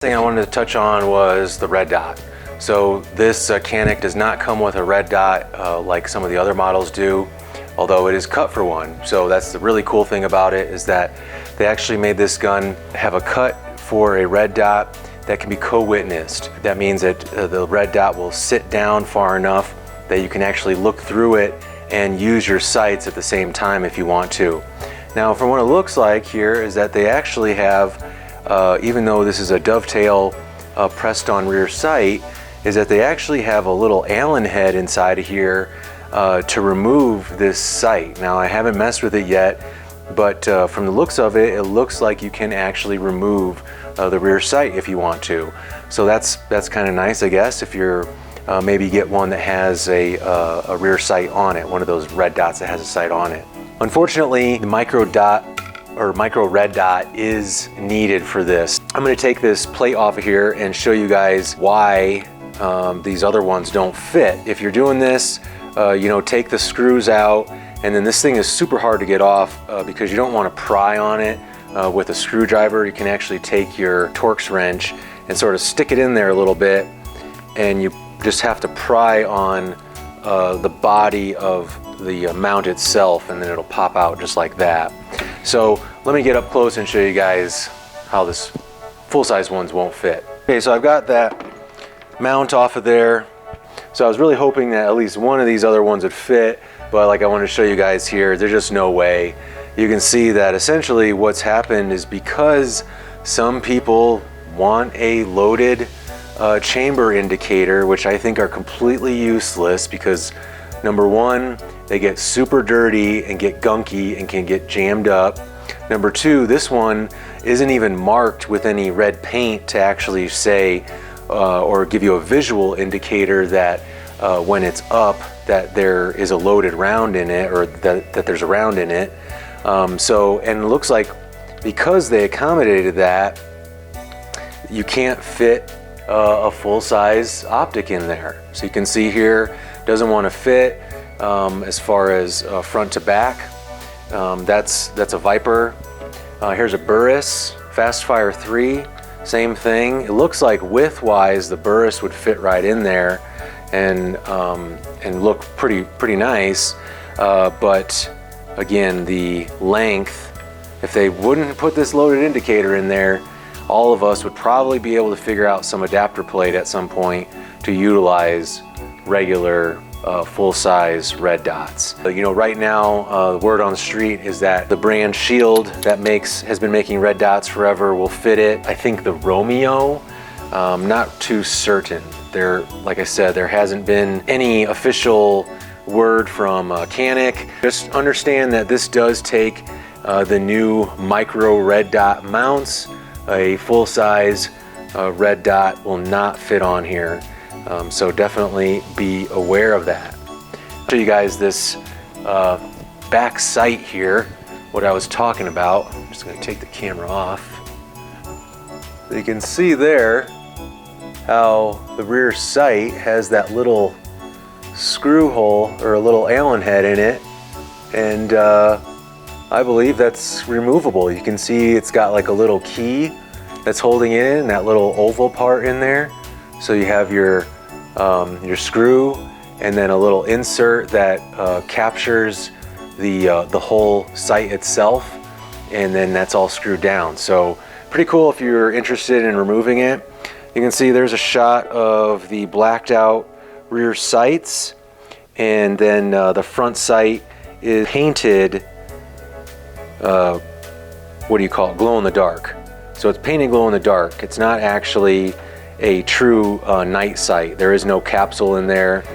Thing I wanted to touch on was the red dot. So this Canik does not come with a red dot like some of the other models do, although it is cut for one. So that's the really cool thing about it, is that they actually made this gun have a cut for a red dot that can be co-witnessed. That means that the red dot will sit down far enough that you can actually look through it and use your sights at the same time if you want to. Now, from what it looks like here is that they actually have even though this is a dovetail pressed on rear sight, is that they actually have a little Allen head inside of here to remove this sight. Now, I haven't messed with it yet, but from the looks of it, it looks like you can actually remove the rear sight if you want to. So that's kind of nice, I guess, if you're maybe get one that has a rear sight on it, one of those red dots that has a sight on it. Unfortunately, the micro red dot is needed for this. I'm going to take this plate off of here and show you guys why these other ones don't fit. If you're doing this, take the screws out, and then this thing is super hard to get off because you don't want to pry on it with a screwdriver. You can actually take your Torx wrench and sort of stick it in there a little bit, and you just have to pry on the body of the mount itself, and then it'll pop out just like that. So let me get up close and show you guys how this full-size ones won't fit. Okay, so I've got that mount off of there. So I was really hoping that at least one of these other ones would fit, but like I wanted to show you guys here, there's just no way. You can see that essentially what's happened is because some people want a loaded chamber indicator, which I think are completely useless because number one, they get super dirty and get gunky and can get jammed up. Number two, this one isn't even marked with any red paint to actually say or give you a visual indicator that when it's up that there is a loaded round in it, or that there's a round in it. And it looks like because they accommodated that, you can't fit a full-size optic in there. So you can see here, doesn't want to fit. As far as front to back, that's a Viper. Here's a Burris Fastfire 3, same thing. It looks like width-wise the Burris would fit right in there and look pretty nice. But again, the length, if they wouldn't put this loaded indicator in there, all of us would probably be able to figure out some adapter plate at some point to utilize regular full-size red dots. Right now, the word on the street is that the brand Shield that has been making red dots forever will fit it. I think the Romeo, not too certain. Like I said, there hasn't been any official word from Canik. Just understand that this does take the new micro red dot mounts. A full-size red dot will not fit on here. So definitely be aware of that. I'll show you guys this back sight here, what I was talking about. I'm just going to take the camera off. So you can see there how the rear sight has that little screw hole or a little Allen head in it, and I believe that's removable. You can see it's got like a little key that's holding it in, that little oval part in there. So you have your screw and then a little insert that captures the whole sight itself, and then that's all screwed down. So pretty cool if you're interested in removing it. You can see there's a shot of the blacked out rear sights, and then the front sight is painted, what do you call it, glow in the dark. So it's painted glow in the dark. It's not actually a true night sight. There is no capsule in there.